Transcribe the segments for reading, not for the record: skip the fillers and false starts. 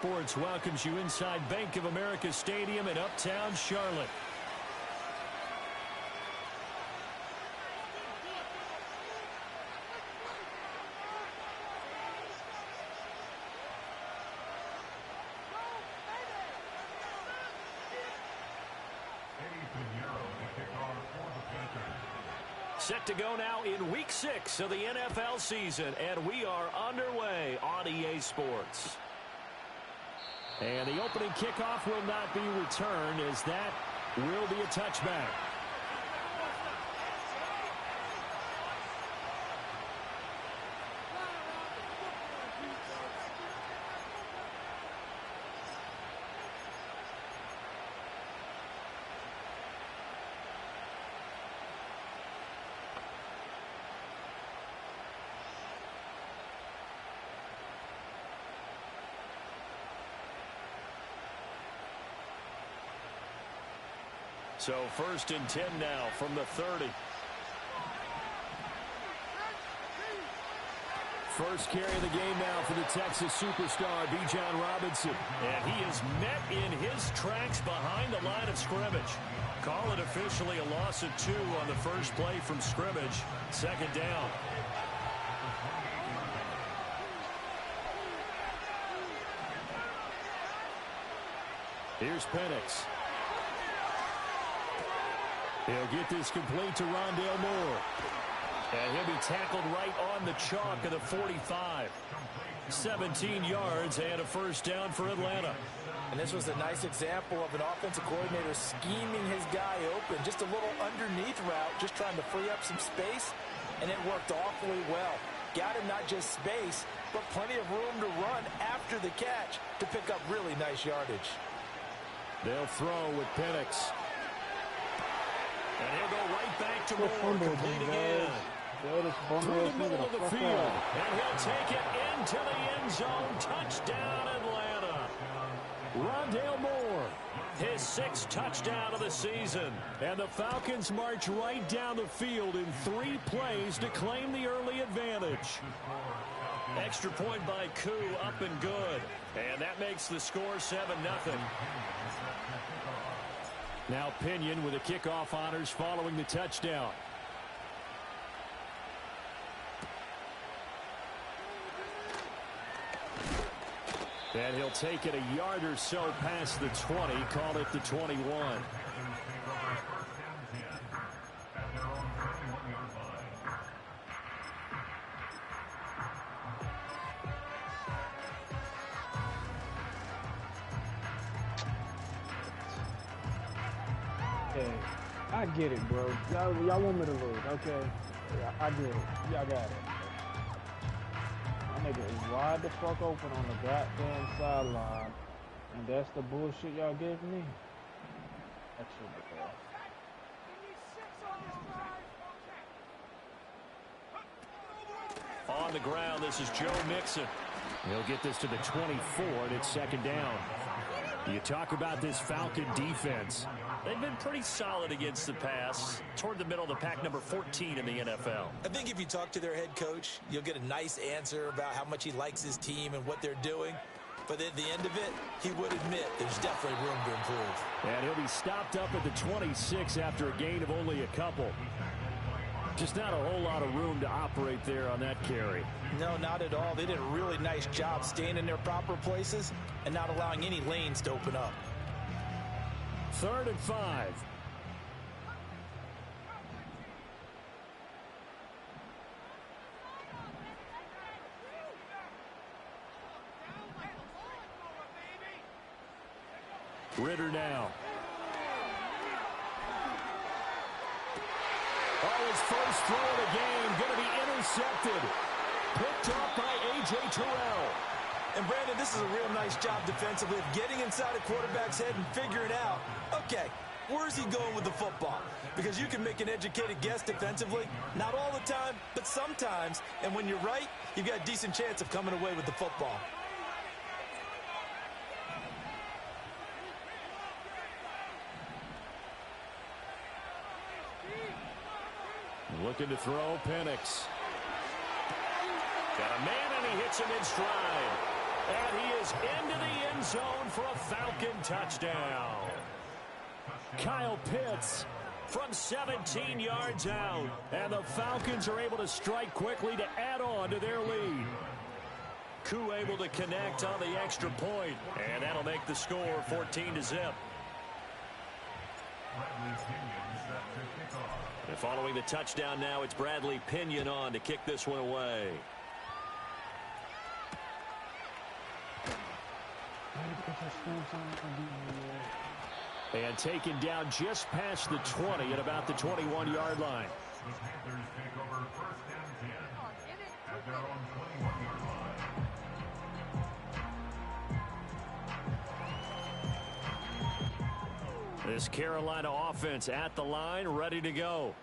Sports welcomes you inside Bank of America Stadium in Uptown Charlotte. Set to go now in Week 6 of the NFL season, and we are underway on EA Sports. And the opening kickoff will not be returned, as that will be a touchback. So 1st and 10 now from the 30. First carry of the game now for the Texas superstar, Bijan Robinson. And he is met in his tracks behind the line of scrimmage. Call it officially a loss of 2 on the first play from scrimmage. 2nd down. Here's Penix. He'll get this complete to Rondale Moore. And he'll be tackled right on the chalk of the 45. 17 yards and a first down for Atlanta. And this was a nice example of an offensive coordinator scheming his guy open. Just a little underneath route, just trying to free up some space. And it worked awfully well. Got him not just space, but plenty of room to run after the catch to pick up really nice yardage. They'll throw with Penix. And he'll go right back to Moore, complete again. Through the middle of the field. And he'll take it into the end zone. Touchdown, Atlanta. Rondale Moore, his 6th touchdown of the season. And the Falcons march right down the field in 3 plays to claim the early advantage. Extra point by Koo, up and good. And that makes the score 7-0. Now Pinion with the kickoff honors following the touchdown. And he'll take it a yard or so past the 20, call it the 21. I get it, bro. Y'all want me to lose, okay? Yeah, I get it. Y'all got it. My nigga is wide the fuck open on the goddamn sideline, and that's the bullshit y'all give me? That should be fair. On the ground, this is Joe Mixon. He'll get this to the 24, and it's 2nd down. You talk about this Falcon defense. They've been pretty solid against the pass, toward the middle of the pack, number 14 in the NFL. I think if you talk to their head coach, you'll get a nice answer about how much he likes his team and what they're doing. But at the end of it, he would admit there's definitely room to improve. And he'll be stopped up at the 26 after a gain of only a couple. Just not a whole lot of room to operate there on that carry. No, not at all. They did a really nice job staying in their proper places and not allowing any lanes to open up. 3rd and 5. Ritter now. Oh, his first throw of the game going to be intercepted. Picked off by A.J. Terrell. And, Brandon, this is a real nice job defensively of getting inside a quarterback's head and figuring out, okay, where's he going with the football? Because you can make an educated guess defensively, not all the time, but sometimes. And when you're right, you've got a decent chance of coming away with the football. Looking to throw, Penix. Got a man, and he hits him in stride. And he is into the end zone for a Falcon touchdown. Kyle Pitts from 17 yards out. And the Falcons are able to strike quickly to add on to their lead. Koo able to connect on the extra point. And that'll make the score 14-0. And following the touchdown now, it's Bradley Pinion on to kick this one away. And taken down just past the 20 at about the 21-yard line. The Panthers take over 1st and 10 at their own 21-yard line. This Carolina offense at the line, ready to go.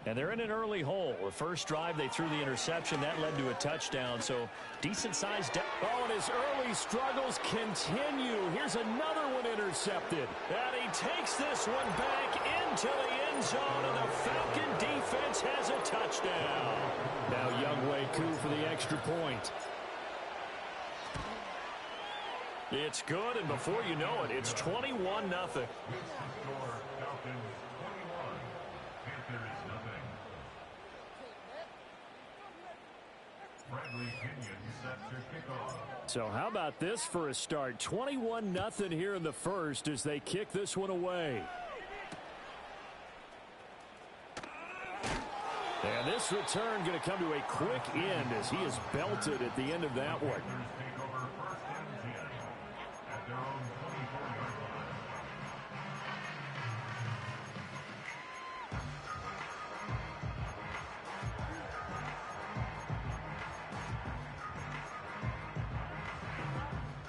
And they're in an early hole. The first drive, they threw the interception. That led to a touchdown, so decent-sized. Oh, and his early struggles continue. Here's another one intercepted. And he takes this one back into the end zone, and the Falcon defense has a touchdown. Now Younghoe Koo for the extra point. It's good, and before you know it, it's 21-0. So how about this for a start? 21-0 here in the first as they kick this one away. And this return going to come to a quick end as he is belted at the end of that one.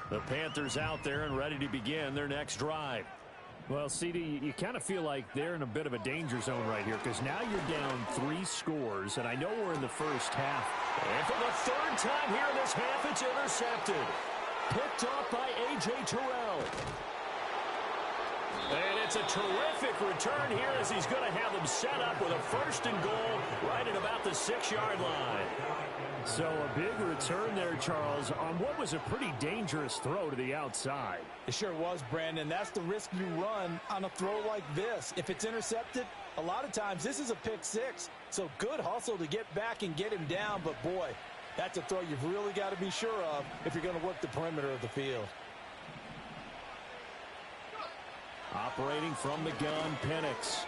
The Panthers out there and ready to begin their next drive. Well, CD, you kind of feel like they're in a bit of a danger zone right here because now you're down 3 scores, and I know we're in the first half. And for the third time here in this half, it's intercepted. Picked off by A.J. Terrell. And it's a terrific return here as he's going to have them set up with a 1st and goal right at about the 6-yard line. So a big return there, Charles, on what was a pretty dangerous throw to the outside. It sure was, Brandon. That's the risk you run on a throw like this. If it's intercepted, a lot of times this is a pick 6. So good hustle to get back and get him down. But, boy, that's a throw you've really got to be sure of if you're going to work the perimeter of the field. Operating from the gun, Penix.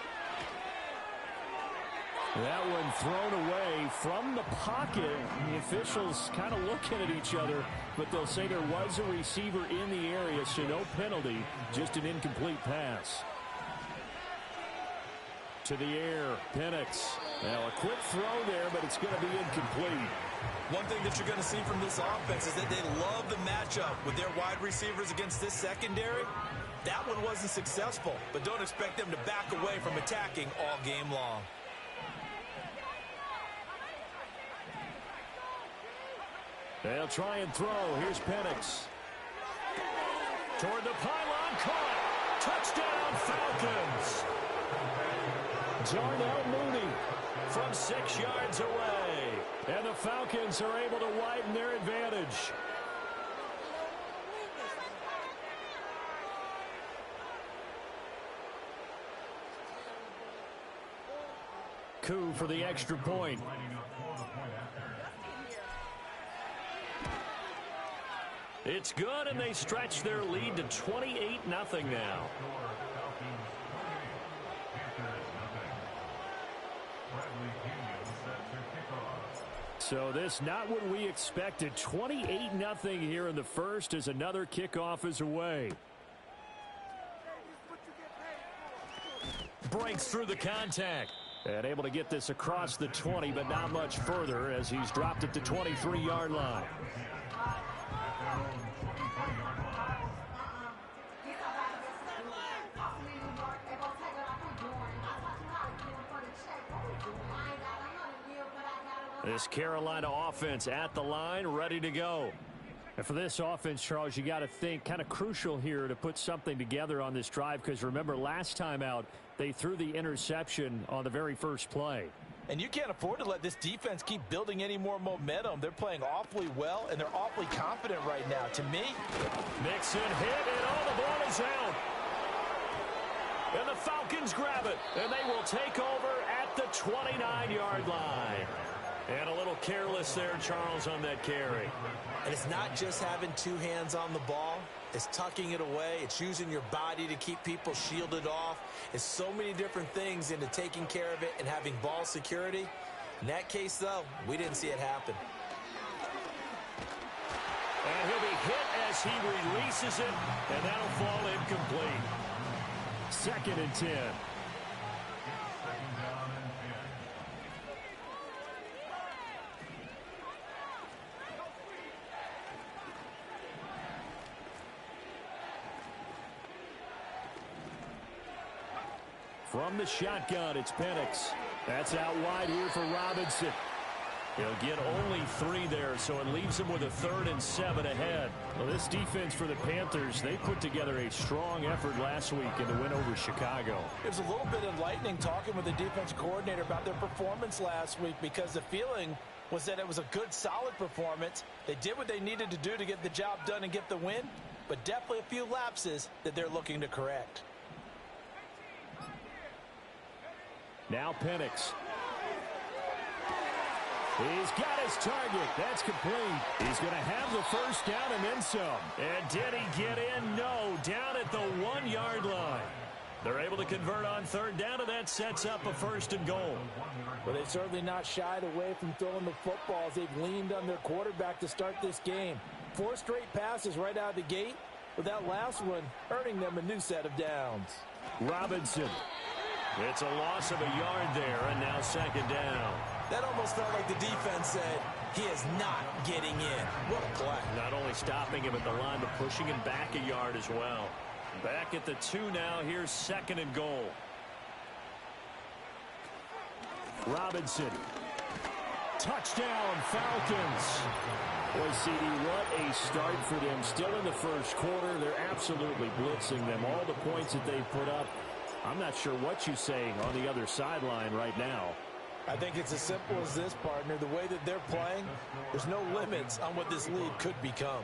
That one thrown away from the pocket. The officials kind of looking at each other, but they'll say there was a receiver in the area, so no penalty, just an incomplete pass. To the air, Penix. Now a quick throw there, but it's going to be incomplete. One thing that you're going to see from this offense is that they love the matchup with their wide receivers against this secondary. That one wasn't successful, but don't expect them to back away from attacking all game long. They'll try and throw. Here's Penix. Toward the pylon, caught. Touchdown, Falcons. Darnell Mooney from 6 yards away. And the Falcons are able to widen their advantage. Koo for the extra point. It's good, and they stretch their lead to 28-0 now. So this not what we expected. 28-0 here in the first as another kickoff is away. Breaks through the contact. And able to get this across the 20, but not much further as he's dropped it to 23-yard line. This Carolina offense at the line, ready to go. And for this offense, Charles, you got to think kind of crucial here to put something together on this drive because remember last time out, they threw the interception on the very first play. And you can't afford to let this defense keep building any more momentum. They're playing awfully well, and they're awfully confident right now. To me, Mixon hit, and all the ball is out. And the Falcons grab it, and they will take over at the 29-yard line. And a little careless there, Charles, on that carry. And it's not just having two hands on the ball. It's tucking it away. It's using your body to keep people shielded off. It's so many different things into taking care of it and having ball security. In that case, though, we didn't see it happen. And he'll be hit as he releases it, and that'll fall incomplete. 2nd and 10. From the shotgun, it's Penix. That's out wide here for Robinson. He'll get only 3 there, so it leaves him with a 3rd and 7 ahead. Well, this defense for the Panthers, they put together a strong effort last week in the win over Chicago. It was a little bit enlightening talking with the defensive coordinator about their performance last week, because the feeling was that it was a good, solid performance. They did what they needed to do to get the job done and get the win, but definitely a few lapses that they're looking to correct. Now Penix. He's got his target. That's complete. He's going to have the first down and then some. And did he get in? No. Down at the 1-yard line. They're able to convert on 3rd down, and that sets up a 1st and goal. Well, they've certainly not shied away from throwing the football as they've leaned on their quarterback to start this game. 4 straight passes right out of the gate, with that last one earning them a new set of downs. Robinson. It's a loss of a yard there, and now 2nd down. That almost felt like the defense said, he is not getting in. What a play. Not only stopping him at the line, but pushing him back a yard as well. Back at the 2 now. Here's 2nd and goal. Robinson. Touchdown, Falcons. Boy, CD, what a start for them. Still in the first quarter. They're absolutely blitzing them. All the points that they've put up. I'm not sure what you're saying on the other sideline right now. I think it's as simple as this, partner. The way that they're playing, there's no limits on what this league could become.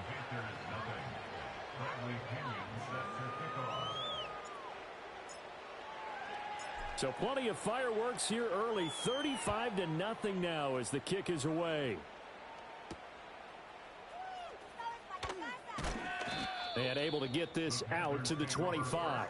So plenty of fireworks here early. 35-0 now as the kick is away. And able to get this out to the 25.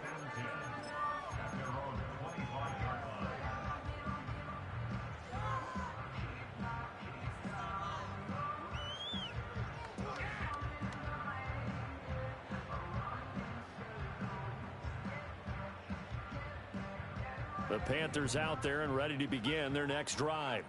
The Panthers out there and ready to begin their next drive.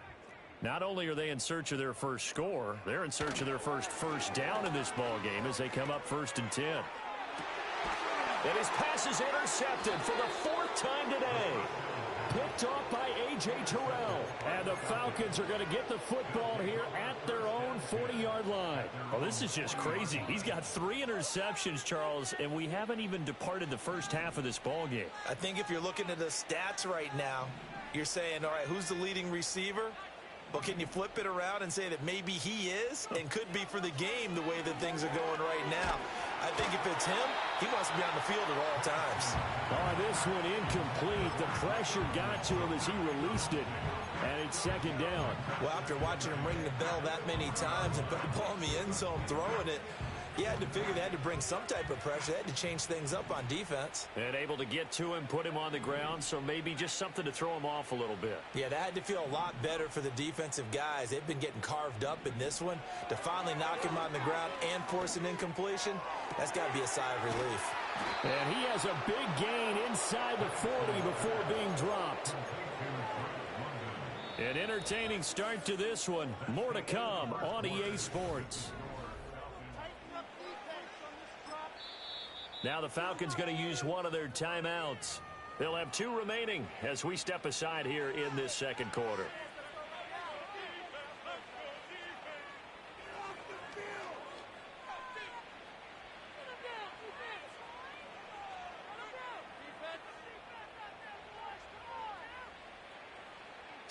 Not only are they in search of their first score, they're in search of their first down in this ball game as they come up 1st and 10. And his pass is intercepted for the 4th time today. Picked off by A.J. Terrell. And the Falcons are going to get the football here at their own 40-yard line. Oh, this is just crazy. He's got 3 interceptions, Charles, and we haven't even departed the first half of this ball game. I think if you're looking at the stats right now, you're saying, all right, who's the leading receiver? Well, can you flip it around and say that maybe he is and could be for the game the way that things are going right now? I think if it's him, he wants to be on the field at all times. Oh, this one incomplete. The pressure got to him as he released it. And it's 2nd down. Well, after watching him ring the bell that many times and put the ball in the end zone throwing it, you had to figure they had to bring some type of pressure. They had to change things up on defense. And able to get to him, put him on the ground, so maybe just something to throw him off a little bit. Yeah, that had to feel a lot better for the defensive guys. They've been getting carved up in this one. To finally knock him on the ground and force an incompletion, that's got to be a sigh of relief. And he has a big gain inside the 40 before being dropped. An entertaining start to this one. More to come on EA Sports. Now the Falcons going to use one of their timeouts. They'll have 2 remaining as we step aside here in this 2nd quarter.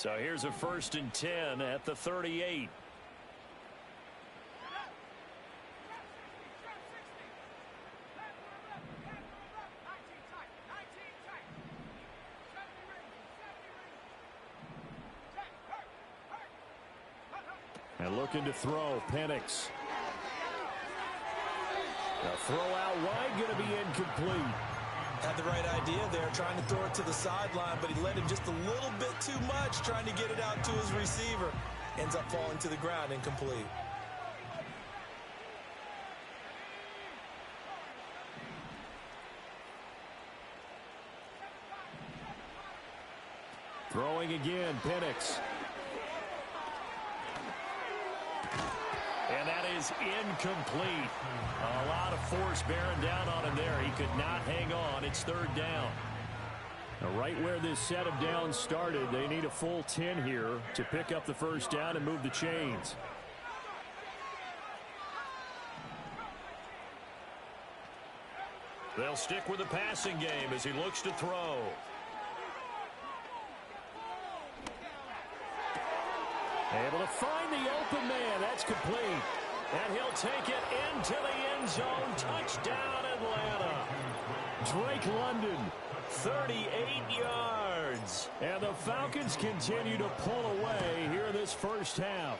So here's a 1st and 10 at the 38. And looking to throw, Penix. The throw out wide, going to be incomplete. Had the right idea there, trying to throw it to the sideline, but he led him just a little bit too much, trying to get it out to his receiver. Ends up falling to the ground, incomplete. Throwing again, Penix. And that is incomplete. A lot of force bearing down on him there. He could not hang on. It's 3rd down. Now, right where this set of downs started, they need a full 10 here to pick up the 1st down and move the chains. They'll stick with the passing game as he looks to throw. Able to find the open man. That's complete. And he'll take it into the end zone. Touchdown, Atlanta. Drake London, 38 yards. And the Falcons continue to pull away here in this 1st half.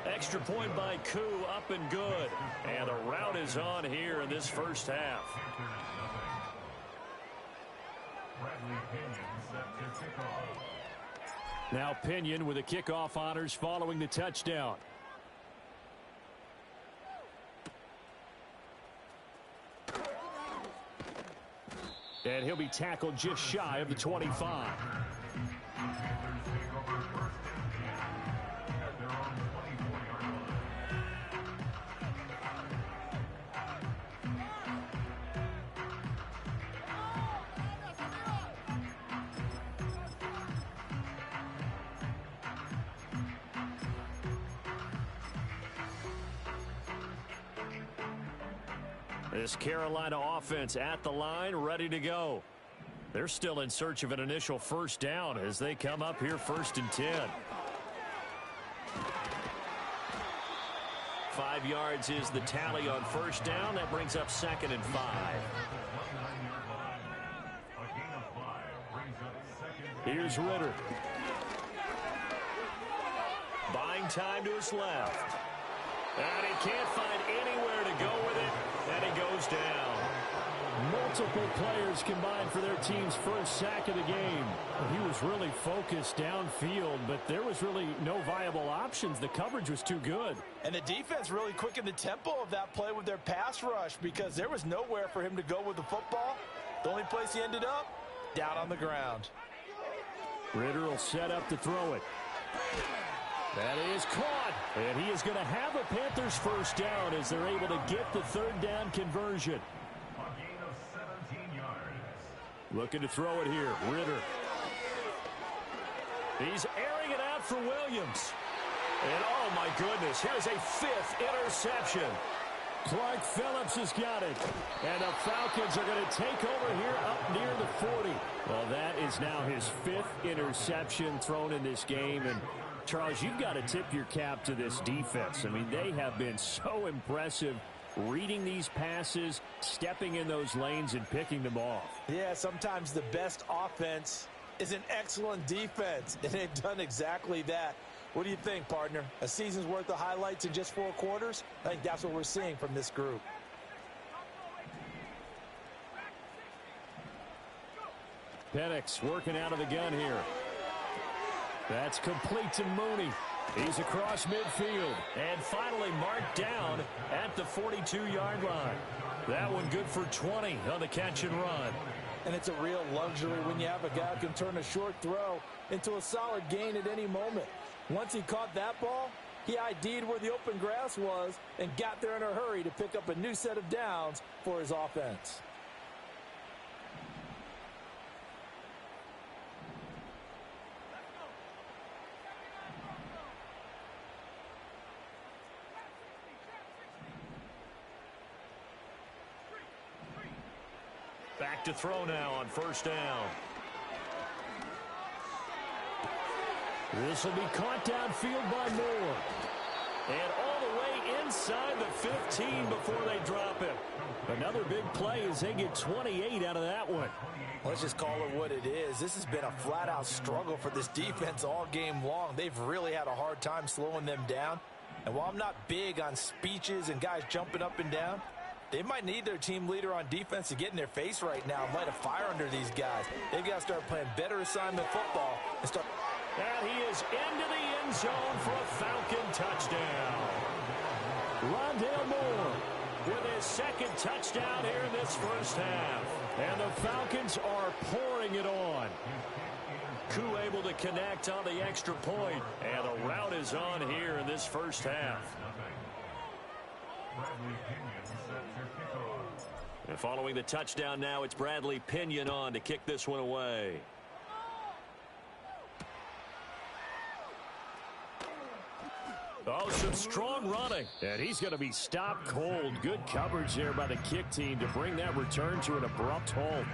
Extra point by Koo, up and good. And the route is on here in this 1st half. Now Pinion with the kickoff honors following the touchdown. And he'll be tackled just shy of the 25. This Carolina offense at the line, ready to go. They're still in search of an initial 1st down as they come up here 1st and 10. 5 yards is the tally on 1st down. That brings up 2nd and 5. Here's Ritter. Buying time to his left. And he can't find anywhere to go with it. And he goes down. Multiple players combined for their team's 1st sack of the game. He was really focused downfield, but there was really no viable options. The coverage was too good. And the defense really quickened the tempo of that play with their pass rush because there was nowhere for him to go with the football. The only place he ended up, down on the ground. Ritter will set up to throw it. That is caught, and he is going to have a Panthers 1st down as they're able to get the 3rd down conversion. A gain of 17 yards. Looking to throw it here, Ritter. He's airing it out for Williams. And oh my goodness, here's a 5th interception. Clark Phillips has got it. And the Falcons are going to take over here up near the 40. Well, that is now his 5th interception thrown in this game. And Charles, you've got to tip your cap to this defense. I mean, they have been so impressive reading these passes, stepping in those lanes, and picking them off. Yeah, sometimes the best offense is an excellent defense, and they've done exactly that. What do you think, partner? A season's worth of highlights in just 4 quarters? I think that's what we're seeing from this group. Penix working out of the gun here. That's complete to Mooney. He's across midfield and finally marked down at the 42-yard line. That one good for 20 on the catch and run. And it's a real luxury when you have a guy who can turn a short throw into a solid gain at any moment. Once he caught that ball, he ID'd where the open grass was and got there in a hurry to pick up a new set of downs for his offense. Back to throw now on 1st down. This will be caught downfield by Moore. And all the way inside the 15 before they drop him. Another big play as they get 28 out of that one. Let's just call it what it is. This has been a flat-out struggle for this defense all game long. They've really had a hard time slowing them down. And while I'm not big on speeches and guys jumping up and down, they might need their team leader on defense to get in their face right now and light a fire under these guys. They've got to start playing better assignment football and start. And he is into the end zone for a Falcon touchdown. Rondale Moore with his second touchdown here in this first half. And the Falcons are pouring it on. Koo able to connect on the extra point. And the route is on here in this first half. And following the touchdown now, it's Bradley Pinion on to kick this one away. Oh, some strong running. And he's going to be stopped cold. Good coverage there by the kick team to bring that return to an abrupt halt.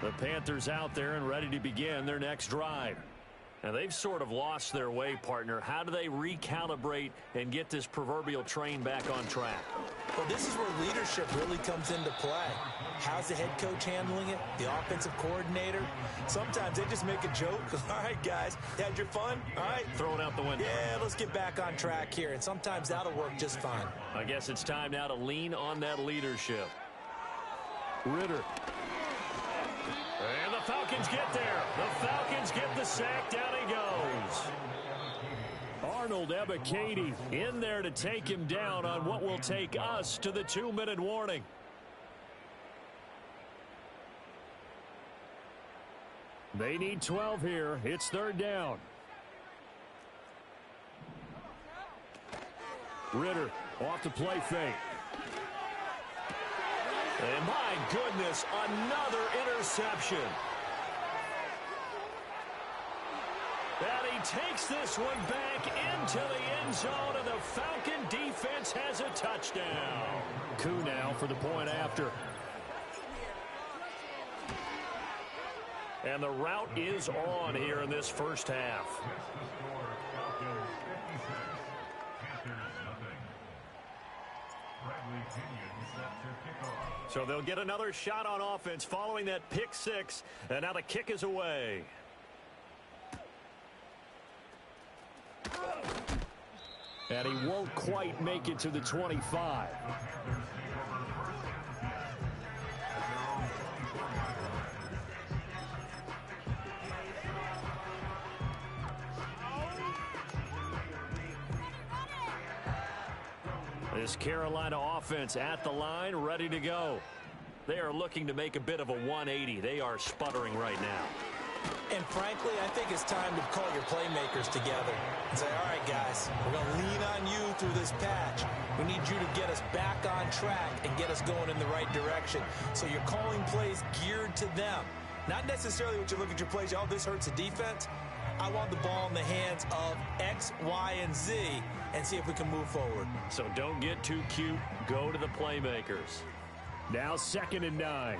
The Panthers out there and ready to begin their next drive. Now, they've sort of lost their way, partner. How do they recalibrate and get this proverbial train back on track? Well, this is where leadership really comes into play. How's the head coach handling it? The offensive coordinator? Sometimes they just make a joke. All right, guys, had your fun? All right. Throw it out the window. Yeah, let's get back on track here. And sometimes that'll work just fine. I guess it's time now to lean on that leadership. Ritter. And the Falcons get there. The Falcons get the sack. Down he goes. Arnold Ebiketie in there to take him down on what will take us to the 2-minute warning. They need 12 here. It's third down. Ritter off the play fake. And my goodness, another interception. And he takes this one back into the end zone, and the Falcon defense has a touchdown. Koo now for the point after. And the route is on here in this first half. So they'll get another shot on offense following that pick six, and now the kick is away. And he won't quite make it to the 25. This Carolina offense at the line, ready to go. They are looking to make a bit of a 180. They are sputtering right now. And frankly, I think it's time to call your playmakers together and say, all right, guys, we're going to lean on you through this patch. We need you to get us back on track and get us going in the right direction. So you're calling plays geared to them. Not necessarily what you look at your plays, oh, this hurts the defense. I want the ball in the hands of X, Y, and Z and see if we can move forward. So don't get too cute. Go to the playmakers. Now 2nd and 9.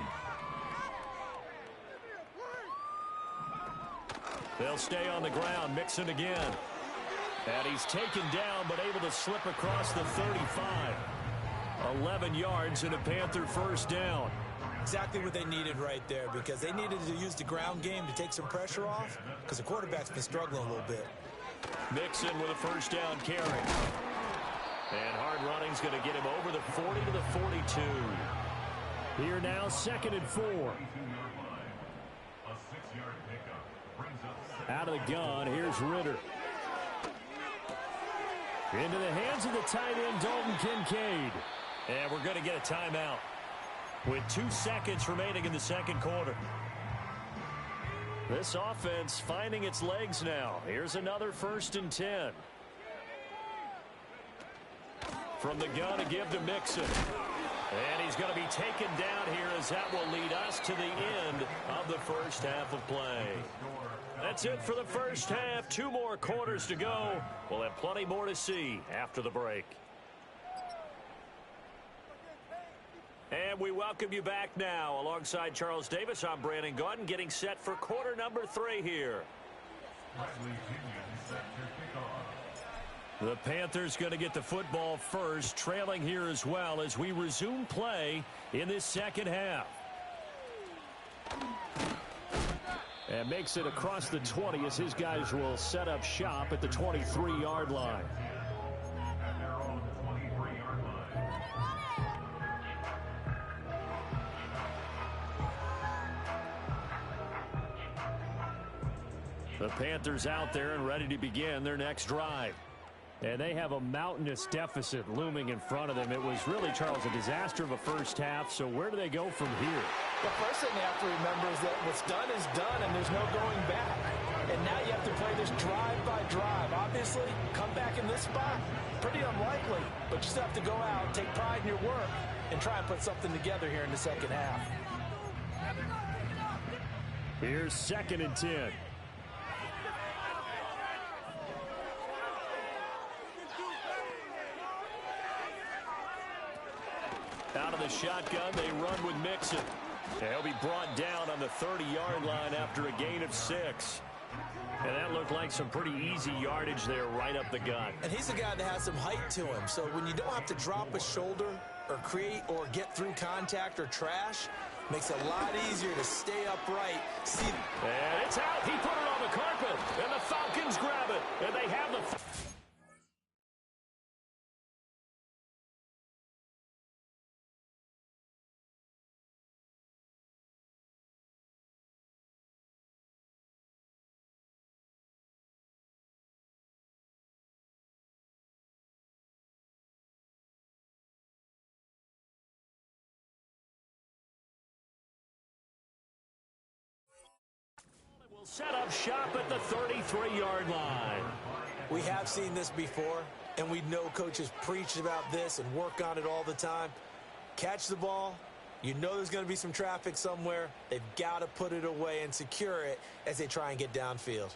They'll stay on the ground. Mixon again. And he's taken down but able to slip across the 35. 11 yards and a Panther first down. Exactly what they needed right there, because they needed to use the ground game to take some pressure off because the quarterback's been struggling a little bit. Mixon with a first down carry. And hard running's going to get him over the 40 to the 42. Here now, 2nd and 4. Out of the gun, here's Ritter. Into the hands of the tight end, Dalton Kincaid. And we're going to get a timeout with 2 seconds remaining in the second quarter. This offense finding its legs now. Here's another 1st and 10. From the gun to give to Mixon. And he's going to be taken down here as that will lead us to the end of the first half of play. That's it for the first half. 2 more quarters to go. We'll have plenty more to see after the break. And we welcome you back now. Alongside Charles Davis, I'm Brandon Gaudin, getting set for quarter number 3 here. The Panthers going to get the football first, trailing here as well as we resume play in this second half. And makes it across the 20 as his guys will set up shop at the 23-yard line. The Panthers out there and ready to begin their next drive. And they have a mountainous deficit looming in front of them. It was really, Charles, a disaster of a first half. So where do they go from here? The first thing you have to remember is that what's done is done, and there's no going back. And now you have to play this drive by drive. Obviously, come back in this spot, pretty unlikely. But you still have to go out, take pride in your work, and try and put something together here in the second half. Here's 2nd and 10. Out of the shotgun, they run with Mixon. He'll be brought down on the 30-yard line after a gain of 6. And that looked like some pretty easy yardage there right up the gut. And he's a guy that has some height to him. So when you don't have to drop a shoulder or create or get through contact or trash, makes it a lot easier to stay upright. See, and it's out. He put it on the carpet. And the Falcons grab it. And they have the... set up shop at the 33-yard line. We have seen this before, and we know coaches preach about this and work on it all the time. Catch the ball. You know there's going to be some traffic somewhere. They've got to put it away and secure it as they try and get downfield.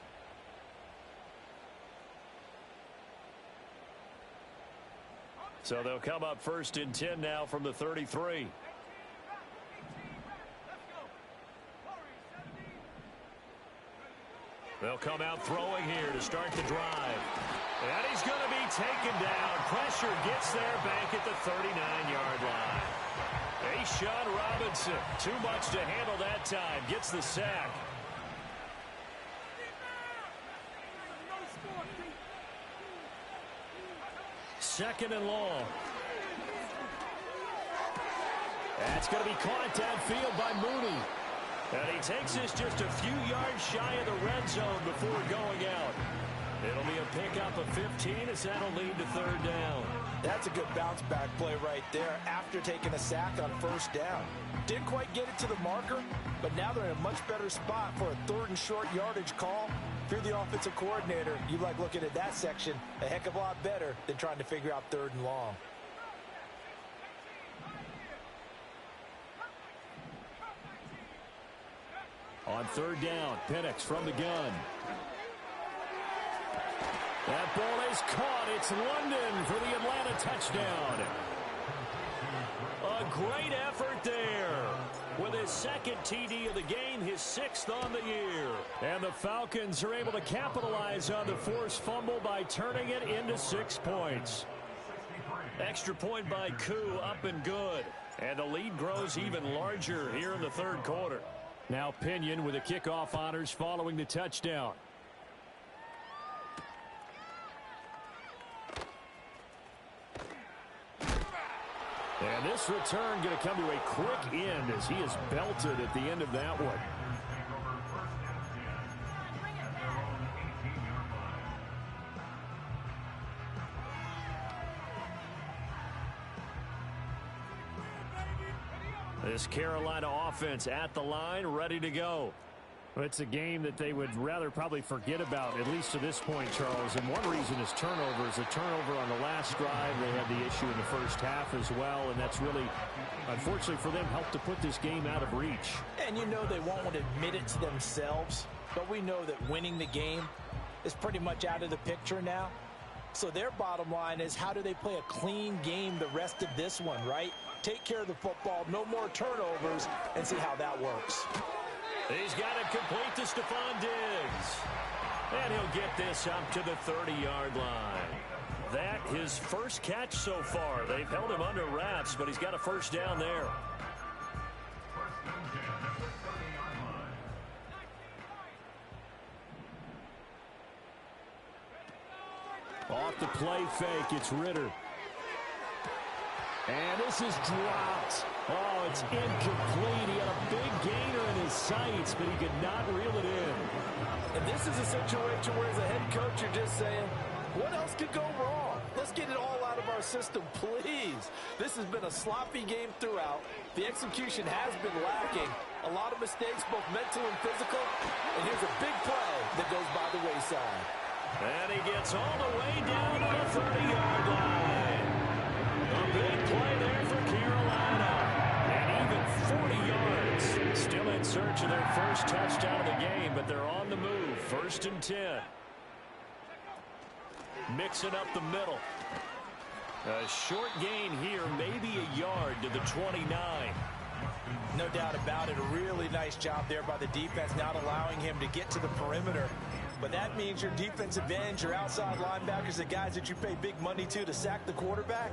So they'll come up 1st and 10 now from the 33. They'll come out throwing here to start the drive. And he's going to be taken down. Pressure gets there back at the 39-yard line. Sean Robinson, too much to handle that time. Gets the sack. Second and long. That's going to be caught downfield by Mooney. And he takes this just a few yards shy of the red zone before going out. It'll be a pickup of 15 as that'll lead to 3rd down. That's a good bounce back play right there after taking a sack on 1st down. Didn't quite get it to the marker, but now they're in a much better spot for a 3rd and short yardage call. If you're the offensive coordinator, you like looking at that section a heck of a lot better than trying to figure out 3rd and long. On 3rd down, Penix from the gun. That ball is caught. It's London for the Atlanta touchdown. A great effort there. With his 2nd TD of the game, his 6th on the year. And the Falcons are able to capitalize on the forced fumble by turning it into 6 points. Extra point by Koo, up and good. And the lead grows even larger here in the 3rd quarter. Now Pinion with the kickoff honors following the touchdown. And this return going to come to a quick end as he is belted at the end of that one. This Carolina offense at the line, ready to go. It's a game that they would rather probably forget about, at least to this point, Charles. And one reason is turnovers. A turnover on the last drive. They had the issue in the first half as well, and that's really, unfortunately for them, helped to put this game out of reach. And you know they won't want to admit it to themselves, but we know that winning the game is pretty much out of the picture now. So their bottom line is, how do they play a clean game the rest of this one, right? Take care of the football, no more turnovers, and see how that works. He's got it complete to Stephon Diggs. And he'll get this up to the 30-yard line. That his first catch so far. They've held him under wraps, but he's got a first down there. Off the play fake, it's Ritter. And this is dropped. Oh, it's incomplete. He had a big gainer in his sights, but he could not reel it in. And this is a situation where, as a head coach, you're just saying, what else could go wrong? Let's get it all out of our system, please. This has been a sloppy game throughout. The execution has been lacking. A lot of mistakes, both mental and physical. And here's a big play that goes by the wayside. And he gets all the way down to the 30-yard line. A big play there for Carolina. And even 40 yards. Still in search of their first touchdown of the game, but they're on the move. 1st and 10. Mixing up the middle. A short gain here, maybe a yard to the 29. No doubt about it. A really nice job there by the defense, not allowing him to get to the perimeter. But that means your defensive ends, your outside linebackers, the guys that you pay big money to sack the quarterback,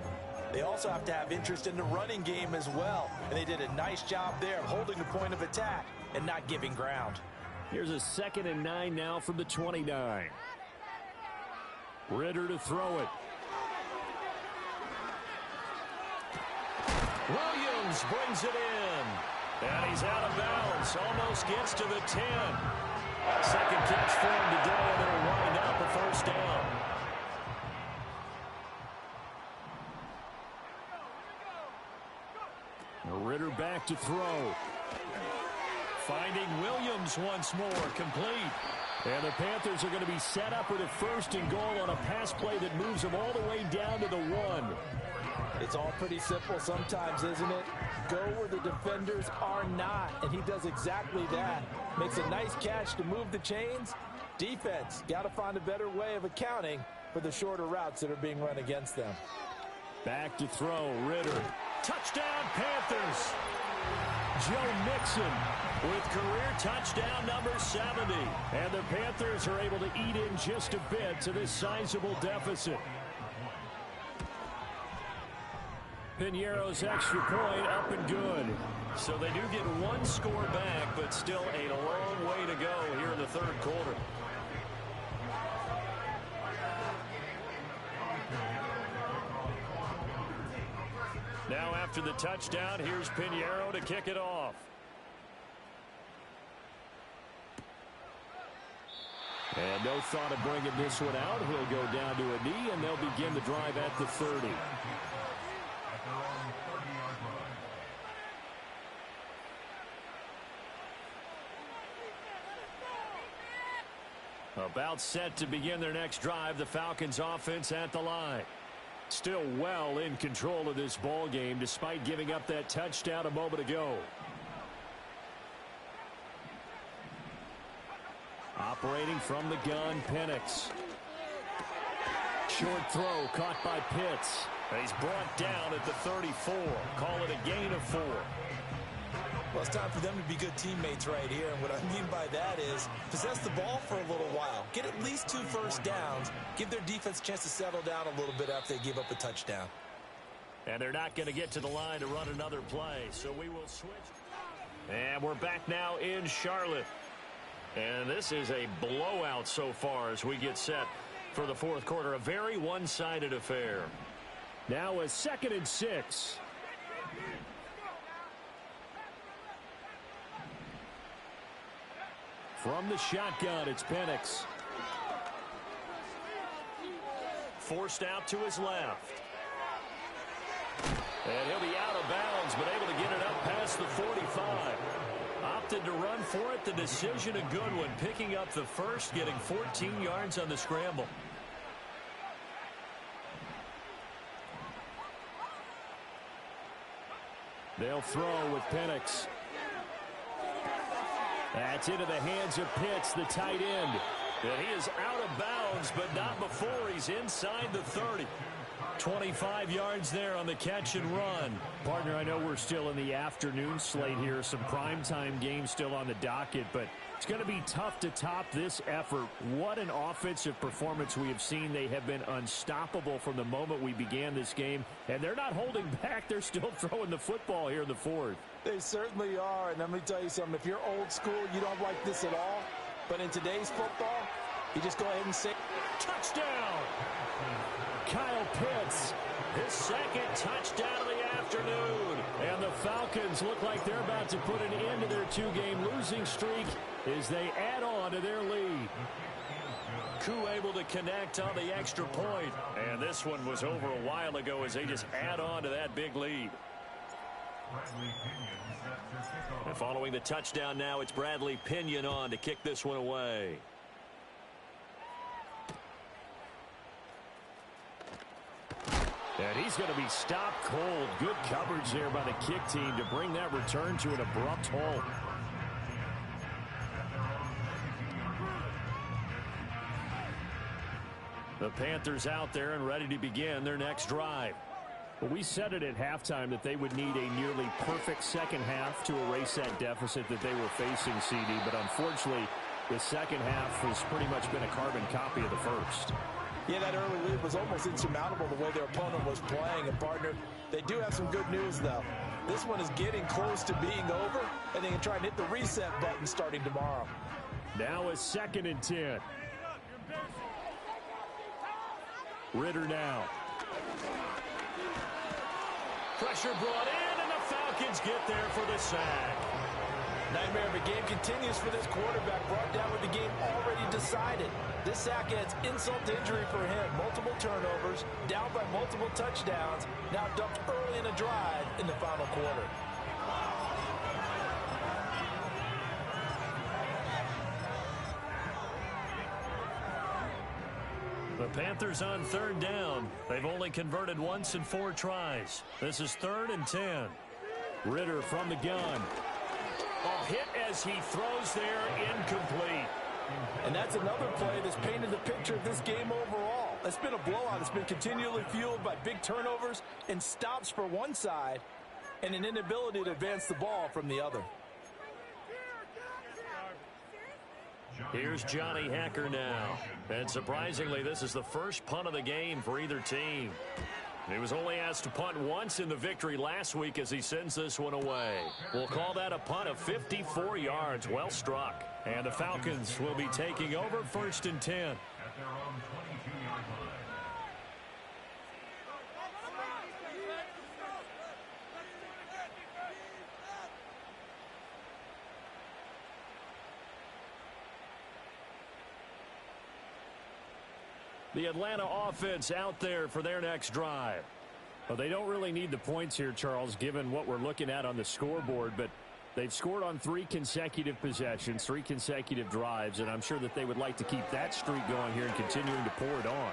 they also have to have interest in the running game as well. And they did a nice job there of holding the point of attack and not giving ground. Here's a 2nd and 9 now from the 29. Ritter to throw it. Williams brings it in. And he's out of bounds. Almost gets to the 10. Second catch for him today, and they'll wind up a first down. Ritter back to throw. Finding Williams once more, complete. And the Panthers are going to be set up with a 1st and goal on a pass play that moves them all the way down to the 1. It's all pretty simple sometimes, isn't it? Go where the defenders are not, and he does exactly that. Makes a nice catch to move the chains. Defense, got to find a better way of accounting for the shorter routes that are being run against them. Back to throw, Ritter. Touchdown, Panthers! Joe Mixon with career touchdown number 70. And the Panthers are able to eat in just a bit to this sizable deficit. Piñeiro's extra point up and good. So they do get one score back, but still a long way to go here in the 3rd quarter. Now after the touchdown, here's Piñeiro to kick it off. And no thought of bringing this one out. He'll go down to a knee, and they'll begin the drive at the 30. About set to begin their next drive, the Falcons offense at the line. Still well in control of this ball game despite giving up that touchdown a moment ago. Operating from the gun, Penix. Short throw caught by Pitts. He's brought down at the 34. Call it a gain of 4. Well, it's time for them to be good teammates right here. And what I mean by that is possess the ball for a little while. Get at least 2 first downs. Give their defense a chance to settle down a little bit after they give up a touchdown. And they're not going to get to the line to run another play. So we will switch. And we're back now in Charlotte. And this is a blowout so far as we get set for the 4th quarter. A very one-sided affair. Now a 2nd and 6. From the shotgun, it's Penix. Forced out to his left. And he'll be out of bounds, but able to get it up past the 45. opted to run for it. The decision a good one. Picking up the first, getting 14 yards on the scramble. They'll throw with Penix. That's into the hands of Pitts, the tight end. And he is out of bounds, but not before he's inside the 30. 25 yards there on the catch and run. Partner, I know we're still in the afternoon slate here. Some primetime games still on the docket, but it's going to be tough to top this effort. What an offensive performance we have seen. They have been unstoppable from the moment we began this game, and they're not holding back. They're still throwing the football here in the fourth. They certainly are, and let me tell you something. If you're old school, you don't like this at all. But in today's football, you just go ahead and say, touchdown! Kyle Pitts, his second touchdown of the afternoon. And the Falcons look like they're about to put an end to their two-game losing streak as they add on to their lead. Koo able to connect on the extra point. And this one was over a while ago as they just add on to that big lead. And following the touchdown now, it's Bradley Pinion on to kick this one away. And he's going to be stopped cold. Good coverage there by the kick team to bring that return to an abrupt halt. The Panthers out there and ready to begin their next drive. Well, we said it at halftime that they would need a nearly perfect second half to erase that deficit that they were facing, CD. But unfortunately, the second half has pretty much been a carbon copy of the first. Yeah, that early lead was almost insurmountable the way their opponent was playing. And, partner, they do have some good news, though. This one is getting close to being over, and they can try and hit the reset button starting tomorrow. Now a 2nd and 10. Ritter now. Pressure brought in, and the Falcons get there for the sack. Nightmare of a game continues for this quarterback, brought down with the game already decided. This sack adds insult to injury for him. Multiple turnovers, down by multiple touchdowns, now dumped early in a drive in the final quarter. The Panthers on 3rd down. They've only converted once in 4 tries. This is 3rd and 10. Ritter from the gun. A hit as he throws there, incomplete. And that's another play that's painted the picture of this game overall. It's been a blowout. It's been continually fueled by big turnovers and stops for one side and an inability to advance the ball from the other. Here's Johnny Hacker now. And surprisingly, this is the first punt of the game for either team. He was only asked to punt once in the victory last week as he sends this one away. We'll call that a punt of 54 yards. Well struck. And the Falcons will be taking over 1st and 10. At their own 22-yard line. The Atlanta offense out there for their next drive. Well, they don't really need the points here, Charles, given what we're looking at on the scoreboard, but they've scored on 3 consecutive possessions, 3 consecutive drives, and I'm sure that they would like to keep that streak going here and continuing to pour it on.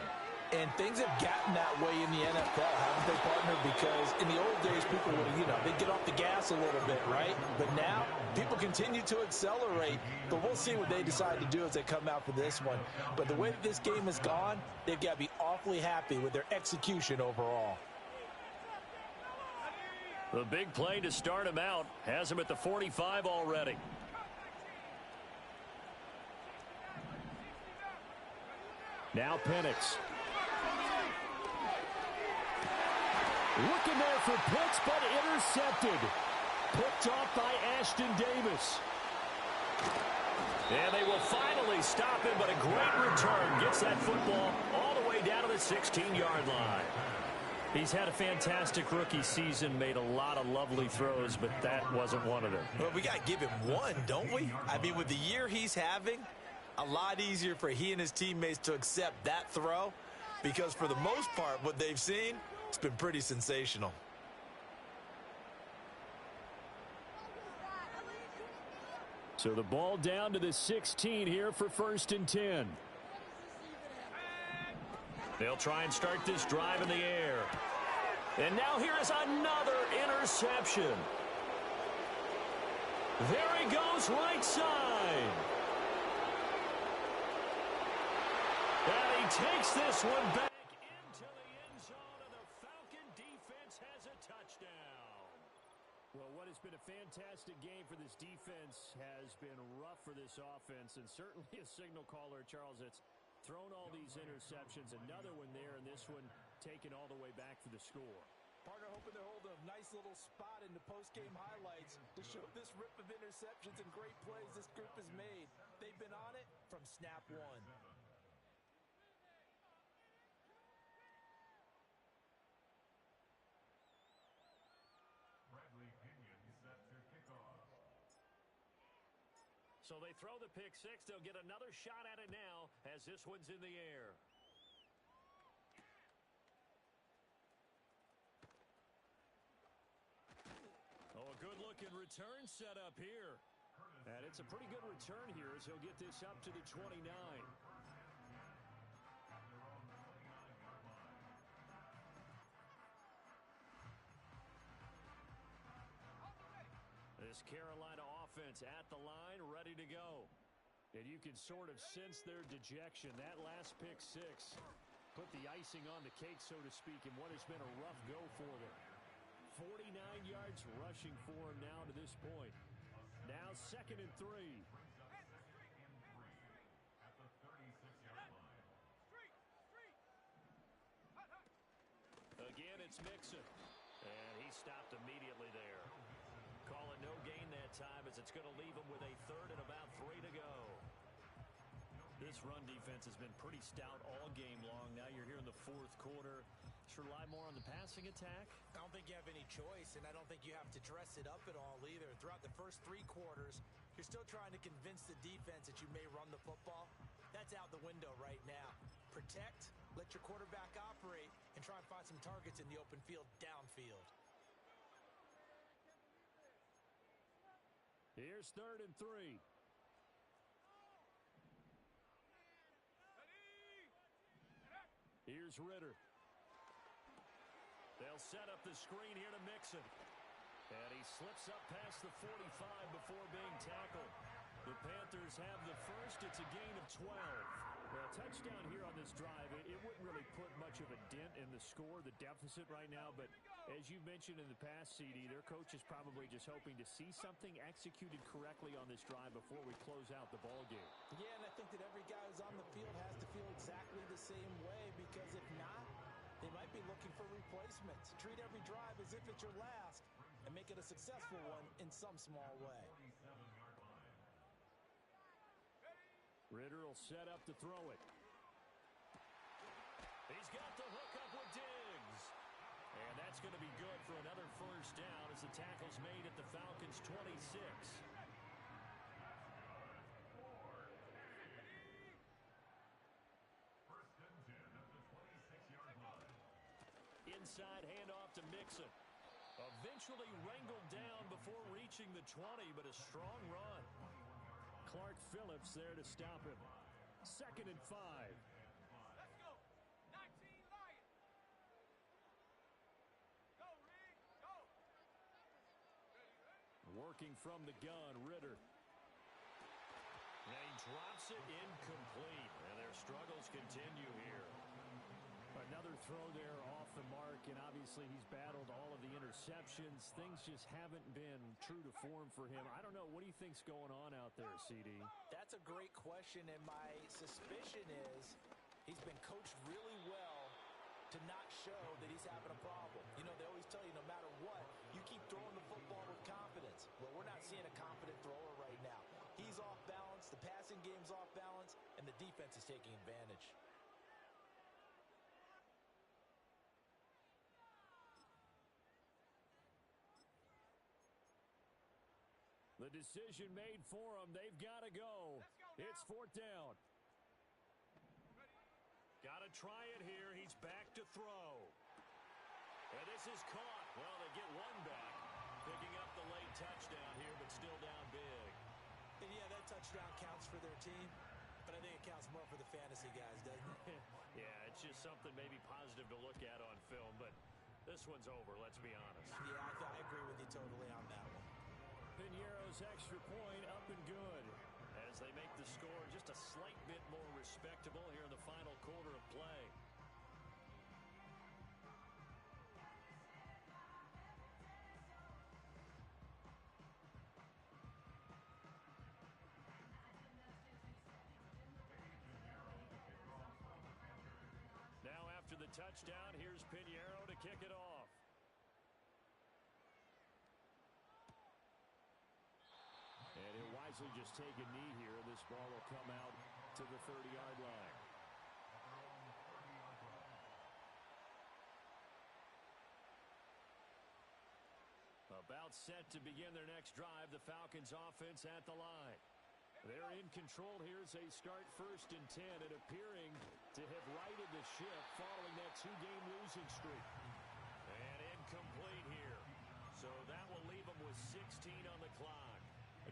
And things have gotten that way in the NFL, haven't they, partner? Because in the old days, people would, they'd get off the gas a little bit, right? But now, people continue to accelerate. But we'll see what they decide to do as they come out for this one. But the way that this game has gone, they've got to be awfully happy with their execution overall. The big play to start him out has him at the 45 already. Now Penix. Looking there for Pitts, but intercepted. Picked off by Ashton Davis. And they will finally stop him, but a great return. Gets that football all the way down to the 16-yard line. He's had a fantastic rookie season, made a lot of lovely throws, but that wasn't one of them. Well, we got to give him one, don't we? I mean, with the year he's having, a lot easier for he and his teammates to accept that throw, because for the most part, what they've seen, it's been pretty sensational. So the ball down to the 16 here for 1st and 10. They'll try and start this drive in the air. And now here is another interception. There he goes, right side. And he takes this one back into the end zone, and the Falcon defense has a touchdown. Well, what has been a fantastic game for this defense has been rough for this offense, and certainly a signal caller, Charles, that's thrown all these interceptions. Another one there, and this one taken all the way back for the score. Partner hoping they're holding a nice little spot in the post-game highlights to show this rip of interceptions and great plays this group has made. They've been on it from snap one. So they throw the pick six. They'll get another shot at it now as this one's in the air. Oh, a good-looking return set up here. And it's a pretty good return here as he'll get this up to the 29. This Carolina offense at the line, ready to go. And you can sort of sense their dejection. That last pick six put the icing on the cake, so to speak, in what has been a rough go for them. 49 yards rushing for him now to this point. Now 2nd and 3. Again, it's Mixon. And he stopped immediately there. Call it no gain that time as it's going to leave him with a 3rd and about 3 to go. This run defense has been pretty stout all game long. Now you're here in the 4th quarter. Should rely more on the passing attack? I don't think you have any choice, and I don't think you have to dress it up at all either. Throughout the first 3 quarters, you're still trying to convince the defense that you may run the football. That's out the window right now. Protect, let your quarterback operate, and try and find some targets in the open field downfield. Here's 3rd and 3. Here's Ritter. They'll set up the screen here to Mixon. And he slips up past the 45 before being tackled. The Panthers have the first. It's a gain of 12. Well, touchdown here on this drive, it wouldn't really put much of a dent in the score, the deficit right now. But as you mentioned in the past, CD, their coach is probably just hoping to see something executed correctly on this drive before we close out the ball game. Yeah, and I think that every guy who's on the field has to feel exactly the same way, because if not, they might be looking for replacements. Treat every drive as if it's your last and make it a successful one in some small way. Ritter will set up to throw it. He's got the hook up with Diggs. And that's going to be good for another first down as the tackle's made at the Falcons' 26. Inside handoff to Mixon. Eventually wrangled down before reaching the 20, but a strong run. Clark Phillips there to stop him. 2nd and 5. Let's go. 19 Lions. Go, Reed. Go. Working from the gun, Ritter. And he drops it incomplete. And their struggles continue here. Another throw there off the mark, and obviously he's battled all of the interceptions. Things just haven't been true to form for him. I don't know. What do you think's going on out there, CD? That's a great question, and my suspicion is he's been coached really well to not show that he's having a problem. You know, they always tell you no matter what, you keep throwing the football with confidence. Well, we're not seeing a confident thrower right now. He's off balance, the passing game's off balance, and the defense is taking advantage. The decision made for them. They've got to go. It's 4th down. Got to try it here. He's back to throw. And this is caught. Well, they get one back. Picking up the late touchdown here, but still down big. And yeah, team, but I think it counts more for the fantasy guys, doesn't it? Yeah, it's just something maybe positive to look at on film, but this one's over, let's be honest. Yeah, I agree with you totally on that one. Piñeiro's extra point up and good as they make the score just a slight bit more respectable here in the final quarter of play. Now after the touchdown, here's Piñeiro to kick it off. And he'll wisely just take a knee here. This ball will come out to the 30-yard line. About set to begin their next drive, the Falcons offense at the line. They're in control here as they start 1st and 10 and appearing to have righted the ship following that 2-game losing streak. And incomplete here. So that will leave them with 16 on the clock.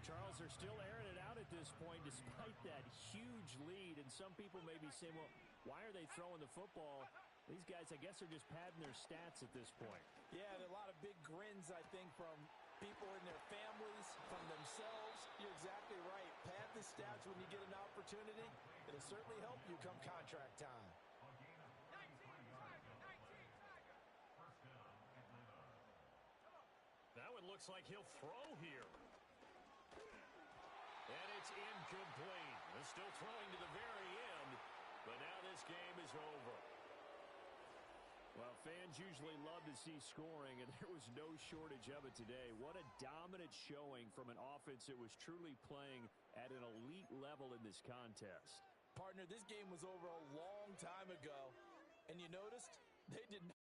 Charles, they're still airing it out at this point despite that huge lead. And some people may be saying, well, why are they throwing the football? These guys, I guess, are just padding their stats at this point. Yeah, and a lot of big grins, I think, from people in their families, from themselves. You're exactly right. Pad the stats when you get an opportunity. It'll certainly help you come contract time. 19, Tiger. First down, Atlanta. That one looks like he'll throw here. And it's incomplete. They're still throwing to the very end, but now this game is over. Well, fans usually love to see scoring, and there was no shortage of it today. What a dominant showing from an offense that was truly playing at an elite level in this contest. Partner, this game was over a long time ago, and you noticed they did not.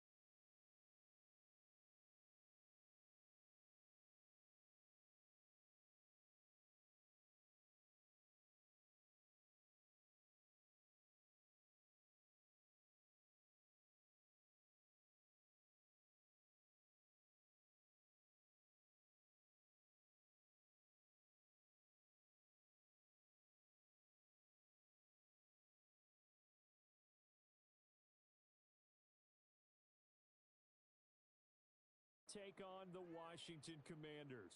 Take on the Washington Commanders.